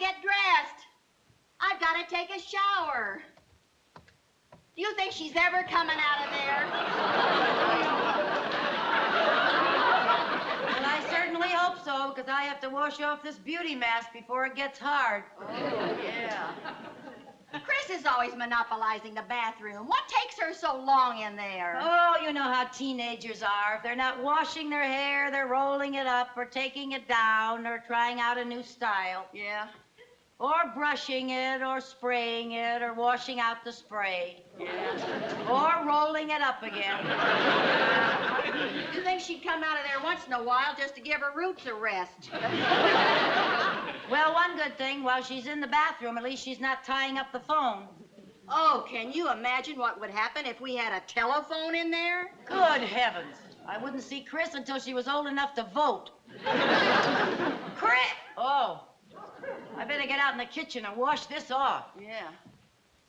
get dressed. I've got to take a shower. Do you think she's ever coming out of there? Well, I certainly hope so, because I have to wash off this beauty mask before it gets hard. Oh, yeah. Chris is always monopolizing the bathroom. What takes her so long in there? Oh, you know how teenagers are. If they're not washing their hair, they're rolling it up or taking it down or trying out a new style. Yeah. Or brushing it or spraying it or washing out the spray. Yeah. Or rolling it up again. You think she'd come out of there once in a while just to give her roots a rest? Well, one good thing, while she's in the bathroom, at least she's not tying up the phone. Oh, can you imagine what would happen if we had a telephone in there? Good heavens. I wouldn't see Chris until she was old enough to vote. Chris! Oh. I better get out in the kitchen and wash this off. Yeah.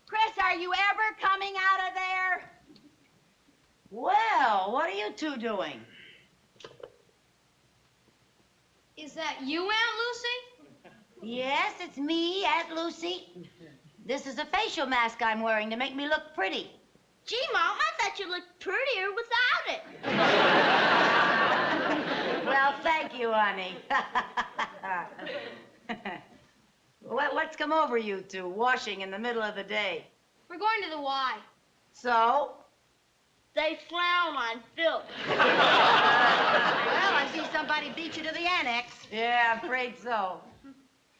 Chris, are you ever coming out of there? Well, what are you two doing? Is that you, Aunt Lucy? Yes, it's me, Aunt Lucy. This is a facial mask I'm wearing to make me look pretty. Gee, Mom, I thought you looked prettier without it. Well, thank you, honey. What's come over you two, washing in the middle of the day? We're going to the Y. So? They frown on filth. Well, I see somebody beat you to the annex. Yeah, I'm afraid so.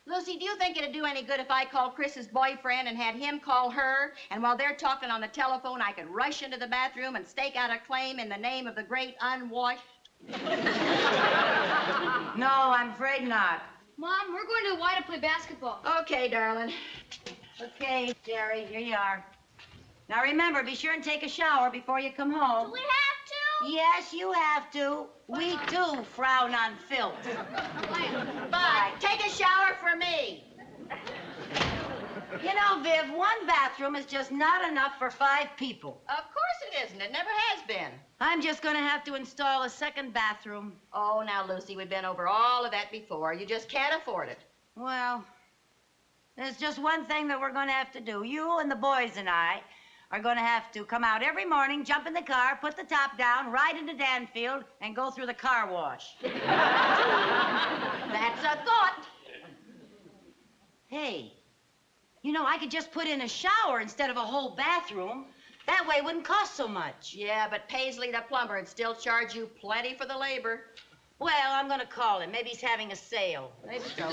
Lucy, do you think it'd do any good if I called Chris's boyfriend and had him call her, and while they're talking on the telephone, I could rush into the bathroom and stake out a claim in the name of the great unwashed? No, I'm afraid not. Mom, we're going to the Y to play basketball. Okay, darling. Okay, Jerry, here you are. Now remember, be sure and take a shower before you come home. Do we have to? Yes, you have to. We too frown on filth. Bye. Take a shower for me. You know, Viv, one bathroom is just not enough for 5 people. Of course it isn't. It never has been. I'm just going to have to install a second bathroom. Oh, now, Lucy, we've been over all of that before. You just can't afford it. Well, there's just one thing that we're going to have to do. You and the boys and I are going to have to come out every morning, jump in the car, put the top down, ride into Danfield, and go through the car wash. That's a thought. Hey, you know, I could just put in a shower instead of a whole bathroom. That way it wouldn't cost so much. Yeah, but Paisley, the plumber, would still charge you plenty for the labor. Well, I'm going to call him. Maybe he's having a sale. Maybe so.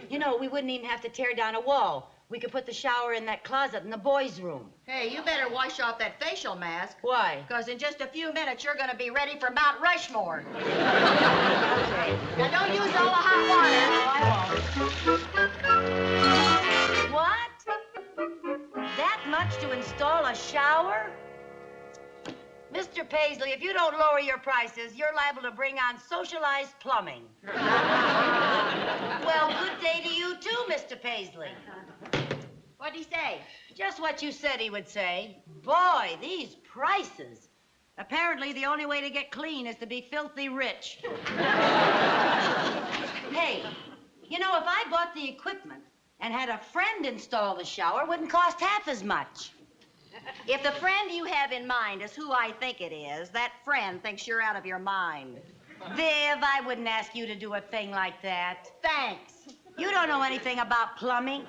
You know, we wouldn't even have to tear down a wall. We could put the shower in that closet in the boys' room. Hey, you better wash off that facial mask. Why? Because in just a few minutes, you're going to be ready for Mount Rushmore. Okay. Now, don't use all the hot water. No, I won't. What? That much to install a shower? Mr. Paisley, if you don't lower your prices, you're liable to bring on socialized plumbing. Well, good day to you, too, Mr. Paisley. What'd he say? Just what you said he would say. Boy, these prices. Apparently, the only way to get clean is to be filthy rich. Hey, you know, if I bought the equipment and had a friend install the shower, it wouldn't cost half as much. If the friend you have in mind is who I think it is, that friend thinks you're out of your mind. Viv, I wouldn't ask you to do a thing like that. Thanks. You don't know anything about plumbing.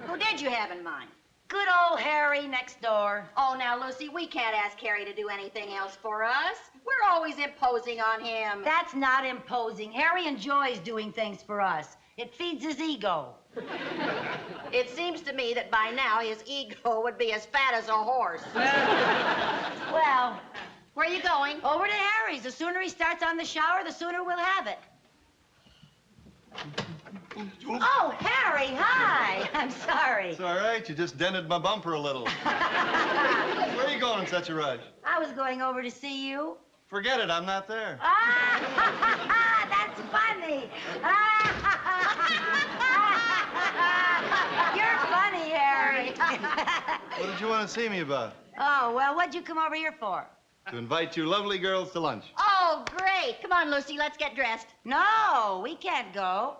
Who did you have in mind? Good old Harry next door. Oh, now, Lucy, we can't ask Harry to do anything else for us. We're always imposing on him. That's not imposing. Harry enjoys doing things for us. It feeds his ego. It seems to me that by now his ego would be as fat as a horse. Well, where are you going? Over to Harry's. The sooner he starts on the shower, the sooner we'll have it. Oh, Harry, hi. I'm sorry. It's all right. You just dented my bumper a little. Where are you going in such a rush? I was going over to see you. Forget it. I'm not there. Ah, that's funny. You're funny, Harry. What did you want to see me about? Oh, well, what'd you come over here for? To invite you lovely girls to lunch. Oh, great. Come on, Lucy, let's get dressed. No, we can't go.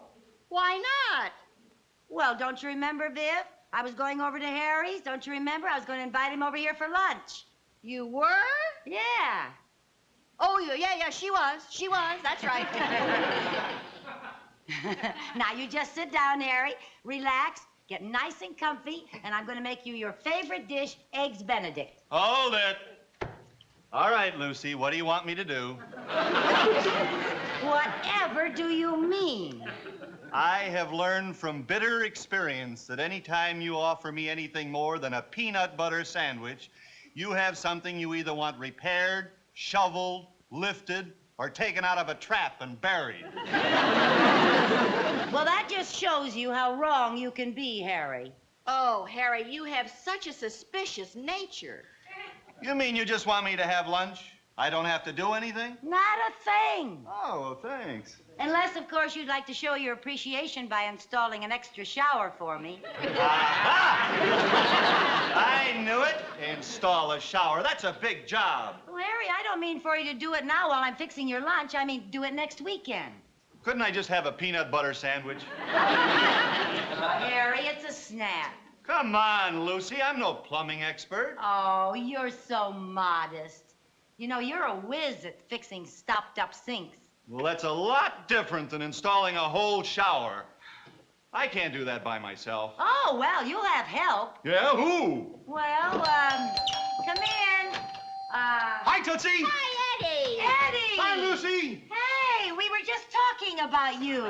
Why not? Well, don't you remember, Viv? I was going over to Harry's. Don't you remember? I was going to invite him over here for lunch. You were? Yeah. Oh, yeah, she was. She was. That's right. Now, you just sit down, Harry, relax, get nice and comfy, and I'm going to make you your favorite dish, Eggs Benedict. Hold it. All right, Lucy, what do you want me to do? Whatever do you mean? I have learned from bitter experience that any time you offer me anything more than a peanut butter sandwich, you have something you either want repaired, shoveled, lifted, or taken out of a trap and buried. Well, that just shows you how wrong you can be, Harry. Oh, Harry, you have such a suspicious nature. You mean you just want me to have lunch? I don't have to do anything? Not a thing. Oh, thanks. Unless, of course, you'd like to show your appreciation by installing an extra shower for me. Aha! I knew it. Install a shower. That's a big job. Well, Harry, I don't mean for you to do it now while I'm fixing your lunch. I mean, do it next weekend. Couldn't I just have a peanut butter sandwich? Harry, it's a snap. Come on, Lucy. I'm no plumbing expert. Oh, you're so modest. You know, you're a whiz at fixing stopped-up sinks. Well, that's a lot different than installing a whole shower. I can't do that by myself. Oh, well, you'll have help. Yeah, who? Well, come in. Hi, Tootsie. Hi, Eddie. Eddie! Hi, Lucy. Hey, we were just talking about you.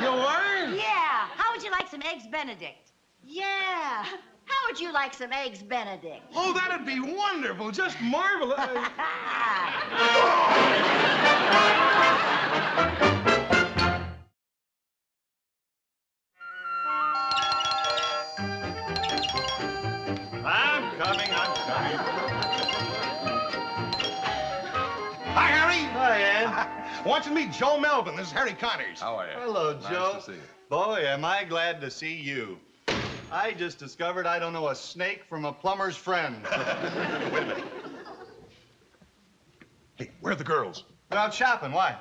You were? Yeah. How would you like some Eggs Benedict? Yeah. How would you like some Eggs Benedict? Oh, that'd be wonderful. Just marvelous. I'm coming. Hi, Harry. Hi, Ann. Want you to meet Joe Melvin. This is Harry Connors. How are you? Hello, Joe. Nice to see you. Boy, am I glad to see you. I just discovered I don't know a snake from a plumber's friend. Wait a minute. Hey, where are the girls? They're out shopping. Why?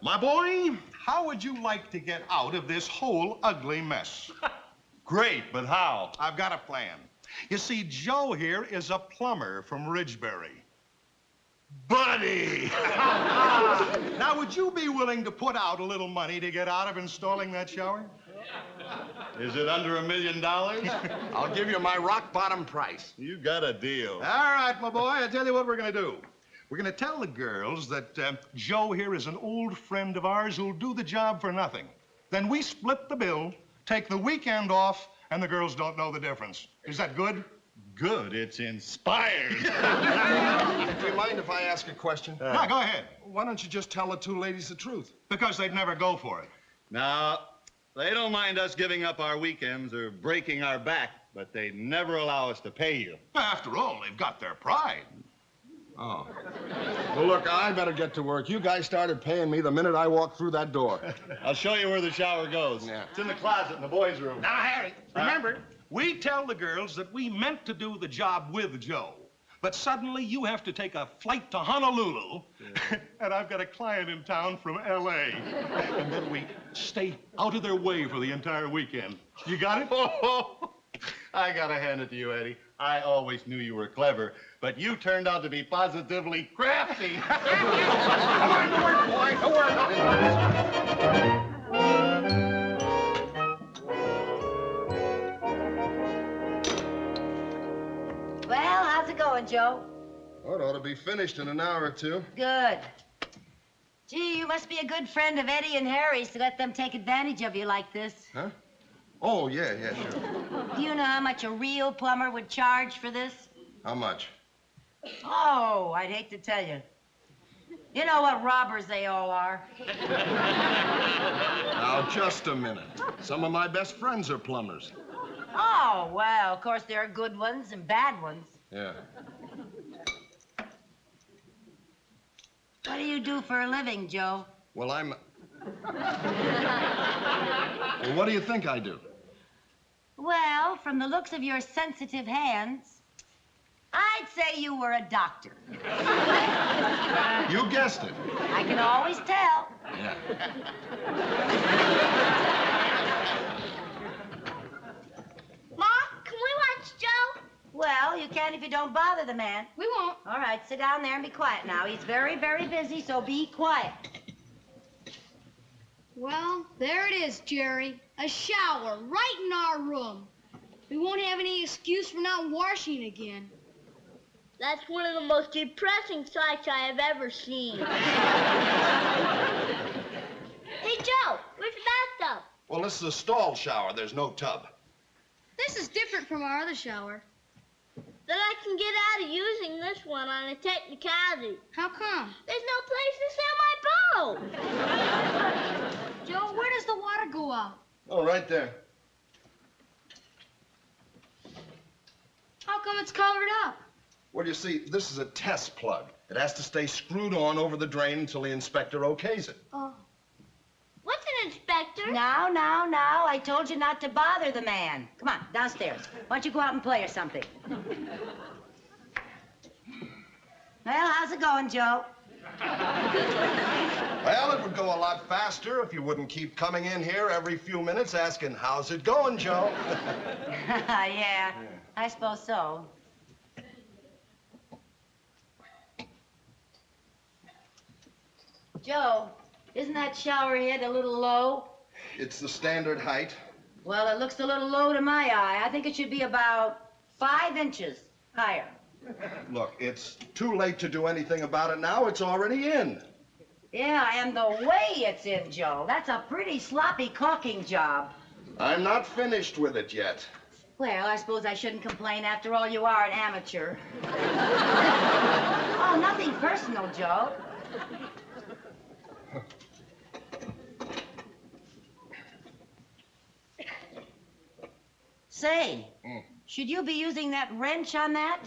My boy, how would you like to get out of this whole ugly mess? Great, but how? I've got a plan. You see, Joe here is a plumber from Ridgebury. Buddy! Now, would you be willing to put out a little money to get out of installing that shower? Is it under $1 million? I'll give you my rock bottom price. You got a deal. All right, my boy, I tell you what we're going to do. We're going to tell the girls that Joe here is an old friend of ours who'll do the job for nothing. Then we split the bill, take the weekend off, and the girls don't know the difference. Is that good? Good. It's inspired. Do you mind if I ask a question? No, go ahead. Why don't you just tell the two ladies the truth? Because they'd never go for it. Now, they don't mind us giving up our weekends or breaking our back, but they never allow us to pay you. After all, they've got their pride. Oh. Well, look, I better get to work. You guys started paying me the minute I walked through that door. I'll show you where the shower goes. Yeah. It's in the closet in the boys' room. Now, Harry, remember, we tell the girls that we meant to do the job with Joe. But suddenly you have to take a flight to Honolulu, and I've got a client in town from L.A. And then we stay out of their way for the entire weekend. You got it? I gotta hand it to you, Eddie. I always knew you were clever, but you turned out to be positively crafty. Come on, to work, boy, to Well, how's it going, Joe? Oh, it ought to be finished in an hour or two. Good. Gee, you must be a good friend of Eddie and Harry's to let them take advantage of you like this. Huh? Oh, yeah, sure. Do you know how much a real plumber would charge for this? How much? Oh, I'd hate to tell you. You know what robbers they all are. Now, just a minute. Some of my best friends are plumbers. Oh, well, of course there are good ones and bad ones. Yeah. What do you do for a living, Joe? Well, I'm... Well, what do you think I do? Well, from the looks of your sensitive hands, I'd say you were a doctor. You guessed it. I can always tell. Yeah. Ma, can we watch Joe? Well, you can if you don't bother the man. We won't. All right, sit down there and be quiet now. He's very, very busy, so be quiet. Well, there it is, Jerry. A shower right in our room. We won't have any excuse for not washing again. That's one of the most depressing sights I have ever seen. Hey, Joe, where's the bathtub? Well, this is a stall shower. There's no tub. This is different from our other shower. Then I can get out of using this one on a technicality. How come? There's no place to set my boat. Joe, where does the water go out? Oh, right there. How come it's covered up? Well, you see, this is a test plug. It has to stay screwed on over the drain until the inspector okays it. Oh. What's an inspector? Now, I told you not to bother the man. Come on, downstairs. Why don't you go out and play or something? Well, how's it going, Joe? Well, it would go a lot faster if you wouldn't keep coming in here every few minutes asking, how's it going, Joe? Yeah, I suppose so. Joe, isn't that shower head a little low? It's the standard height. Well, it looks a little low to my eye. I think it should be about 5 inches higher. Look, it's too late to do anything about it now. It's already in. Yeah, and the way it's in, Joe, that's a pretty sloppy caulking job. I'm not finished with it yet. Well, I suppose I shouldn't complain. After all, you are an amateur. Oh, nothing personal, Joe. Say, should you be using that wrench on that?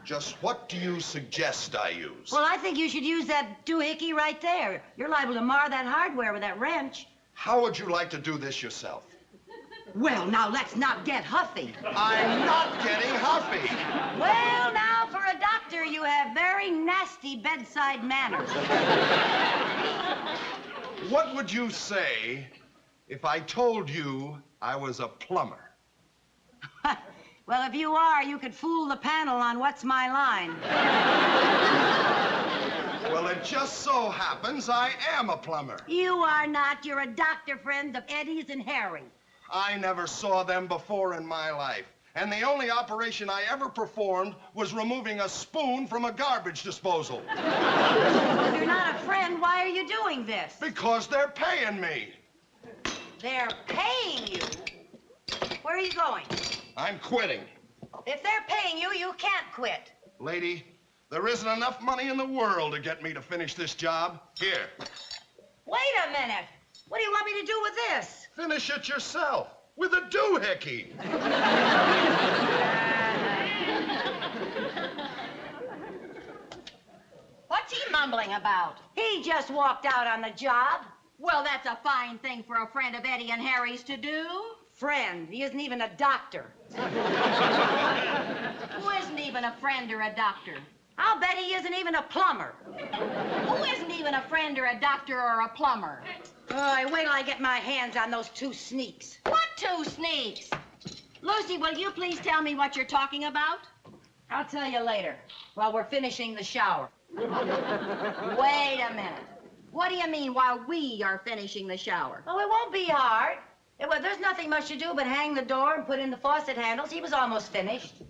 Just what do you suggest I use? Well, I think you should use that doohickey right there. You're liable to mar that hardware with that wrench. How would you like to do this yourself? Well, now, let's not get huffy. I'm not getting huffy. Well, now, for a doctor, you have very nasty bedside manners. What would you say if I told you I was a plumber? Well, if you are, you could fool the panel on What's My Line. Well, it just so happens I am a plumber. You are not. You're a doctor friend of Eddie's and Harry. I never saw them before in my life. And the only operation I ever performed was removing a spoon from a garbage disposal. If you're not a friend, why are you doing this? Because they're paying me. They're paying you. Where are you going? I'm quitting. If they're paying you, you can't quit. Lady, there isn't enough money in the world to get me to finish this job. Here, Wait a minute. What do you want me to do with this? finish it yourself with a doohickey. What's he mumbling about? He just walked out on the job. Well, that's a fine thing for a friend of Eddie and Harry's to do. Friend. He isn't even a doctor. Who isn't even a friend or a doctor? I'll bet he isn't even a plumber. Who isn't even a friend or a doctor or a plumber? Oh, wait till I get my hands on those 2 sneaks. What 2 sneaks? Lucy, will you please tell me what you're talking about? I'll tell you later, while we're finishing the shower. Wait a minute. What do you mean while we are finishing the shower? Oh, it won't be hard. Well, there's nothing much to do but hang the door and put in the faucet handles. He was almost finished.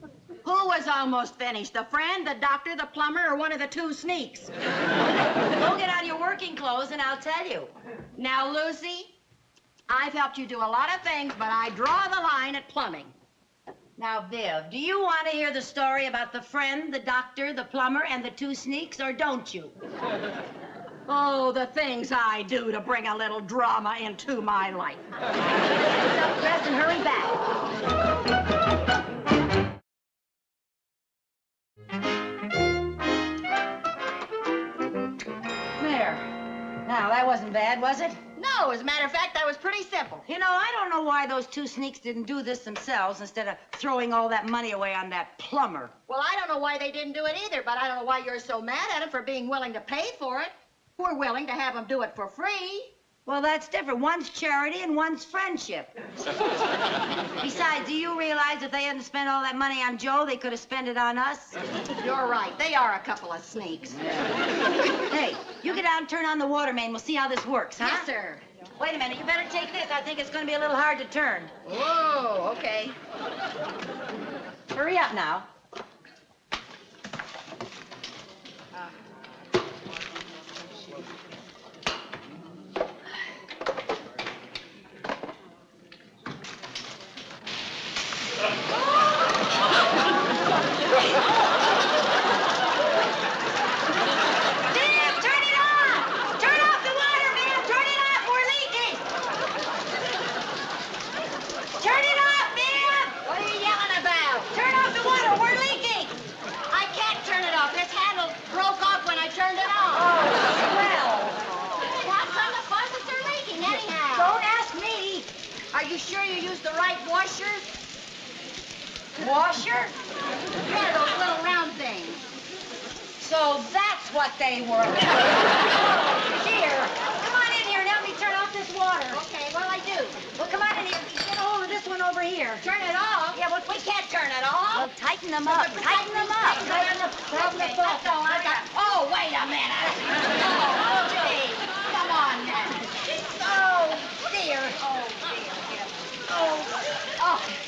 Who was almost finished? The friend, the doctor, the plumber, or one of the 2 sneaks? Go get on your working clothes and I'll tell you. Now, Lucy, I've helped you do a lot of things, but I draw the line at plumbing. Now, Viv, do you want to hear the story about the friend, the doctor, the plumber, and the 2 sneaks, or don't you? Oh, the things I do to bring a little drama into my life. Get yourself dressed and hurry back. There. Now, that wasn't bad, was it? No, as a matter of fact, that was pretty simple. You know, I don't know why those 2 sneaks didn't do this themselves instead of throwing all that money away on that plumber. Well, I don't know why they didn't do it either, but I don't know why you're so mad at them for being willing to pay for it. We're willing to have them do it for free. Well, that's different. One's charity and one's friendship. Besides, do you realize if they hadn't spent all that money on Joe, they could have spent it on us? You're right. They are a couple of sneaks. Hey, you get out and turn on the water main. We'll see how this works, huh? Yes, sir. Wait a minute. You better take this. I think it's going to be a little hard to turn. Whoa, okay. Hurry up now. Are you sure you used the right washer? Washer? Yeah, those little round things. So that's what they were. Oh, dear. Come on in here and help me turn off this water. Okay, what'll I do? Well, come on in here. Get a hold of this one over here. Turn it off? Yeah, well, we can't turn it off. Well, tighten them up. Tighten them up. Okay, let's go. Oh, wait a minute. Oh, gee. Come on now. Oh, dear. Oh, dear. Oh.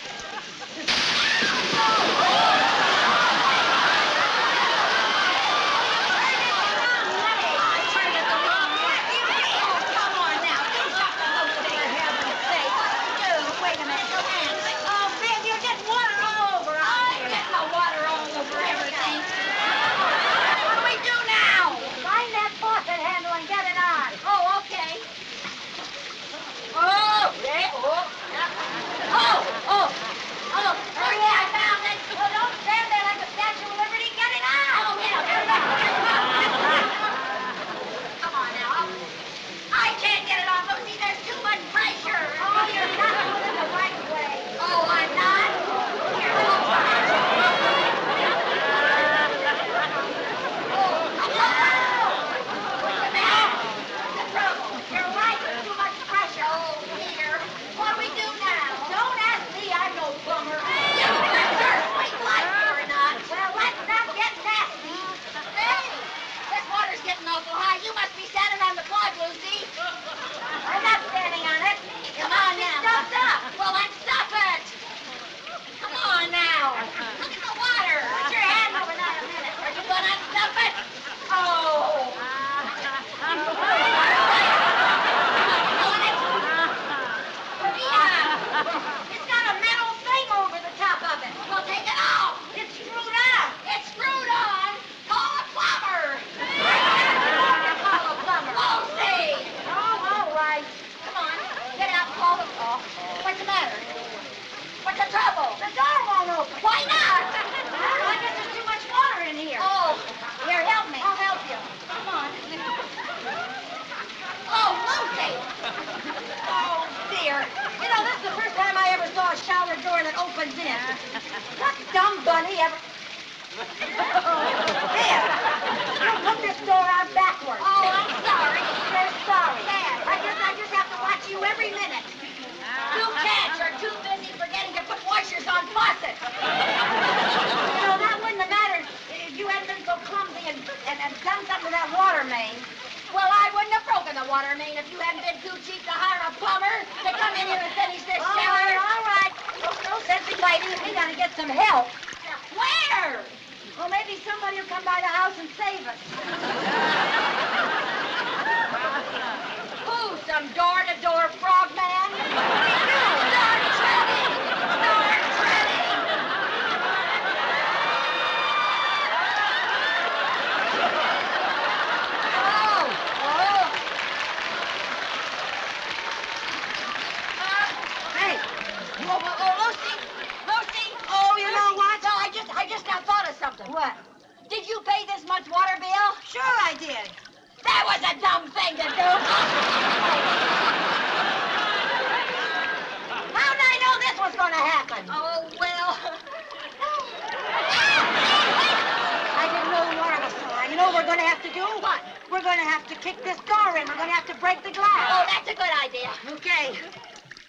what we're gonna have to do? What? We're gonna have to kick this door in. We're gonna have to break the glass. Oh, that's a good idea. Okay.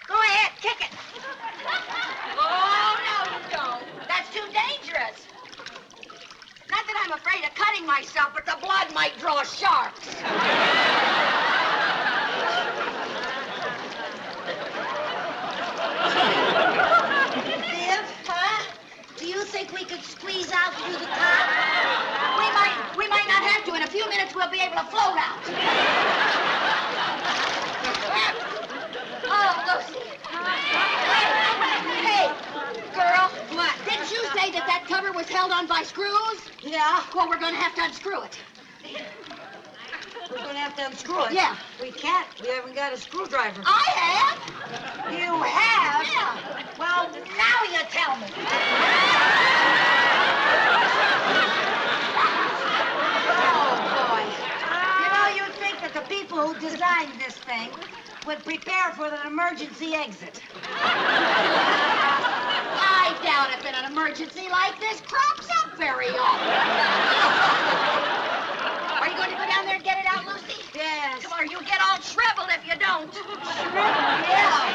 Go ahead, kick it. Oh, no, you don't. That's too dangerous. Not that I'm afraid of cutting myself, but the blood might draw sharks. Viv, huh? Do you think we could squeeze out through the top? We might not have to. In a few minutes, we'll be able to float out. Oh, Lucy. Hey, girl. What? Didn't you say that cover was held on by screws? Yeah. Well, we're going to have to unscrew it. We're gonna have to unscrew it. Yeah. We can't. We haven't got a screwdriver. I have. You have? Yeah. Well, now you tell me. Oh, boy. You know, you'd think that the people who designed this thing would prepare for an emergency exit. I doubt if an emergency like this crops up very often. Are you going to go down there and get it out, Lucy? Yes. Come on, you'll get all shriveled if you don't. Yeah.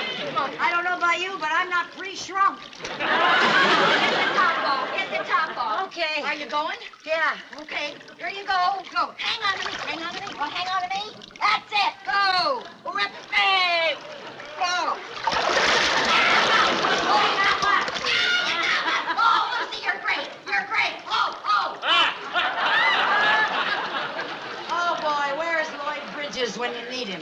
I don't know about you, but I'm not pre-shrunk. Get the top off. Get the top off. Okay. Are you going? Yeah. Okay. Here you go. Go. Hang on to me. Hang on to me. Well, hang on to me. That's it. Go. Rip. Hey. Go. Oh, Lucy, you're great. You're great. Oh. Oh, boy, where's Lloyd Bridges when you need him?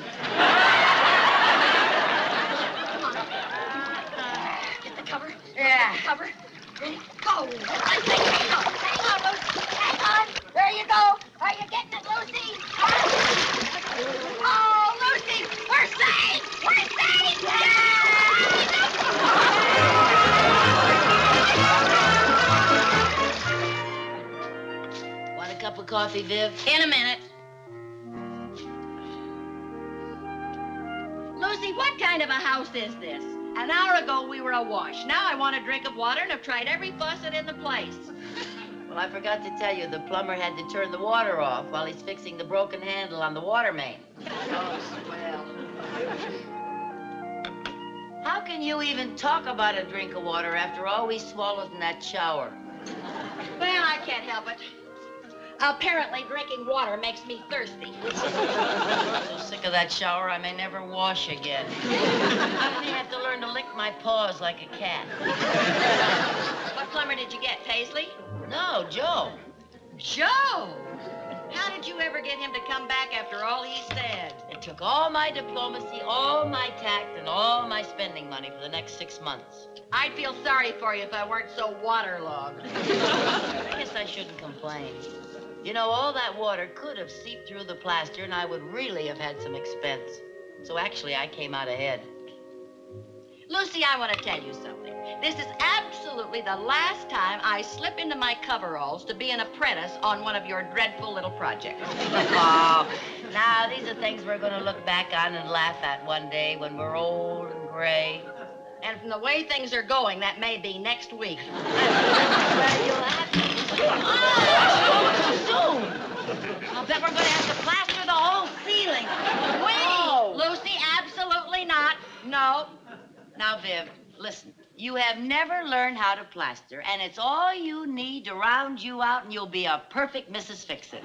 Get the cover. Yeah. Get the cover. Ready? Go. Hang on, Lucy. Hang on. There you go. Are you getting it, Lucy? Oh, Lucy, we're safe. We're safe. Want a cup of coffee, Viv? In a minute. Lucy, what kind of a house is this? An hour ago, we were awash. Now I want a drink of water and have tried every faucet in the place. Well, I forgot to tell you, the plumber had to turn the water off while he's fixing the broken handle on the water main. Oh, swell. How can you even talk about a drink of water after all we swallowed in that shower? Well, I can't help it. Apparently, drinking water makes me thirsty. I'm so sick of that shower, I may never wash again. I may have to learn to lick my paws like a cat. What plumber did you get, Paisley? No, Joe. Joe! How did you ever get him to come back after all he said? It took all my diplomacy, all my tact, and all my spending money for the next 6 months. I'd feel sorry for you if I weren't so waterlogged. I guess I shouldn't complain. You know, all that water could have seeped through the plaster, and I would really have had some expense. So actually, I came out ahead. Lucy, I want to tell you something. This is absolutely the last time I slip into my coveralls to be an apprentice on one of your dreadful little projects. Oh, now these are things we're going to look back on and laugh at one day when we're old and gray. And from the way things are going, that may be next week. Well, you'll have to. Oh, too soon. I'll bet we're going to have to plaster the whole ceiling. Wait, Oh. Lucy, absolutely not. No. Now, Viv, listen. You have never learned how to plaster, and it's all you need to round you out, and you'll be a perfect Mrs. Fix-It.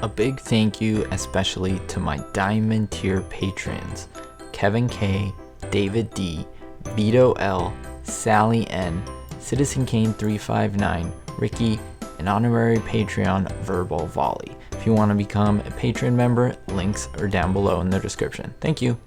A big thank you especially to my Diamond Tier patrons, Kevin K, David D, Vito L, Sally N, Citizen Kane 359, Ricky, and honorary Patreon Verbal Volley. If you want to become a patron member, links are down below in the description. Thank you.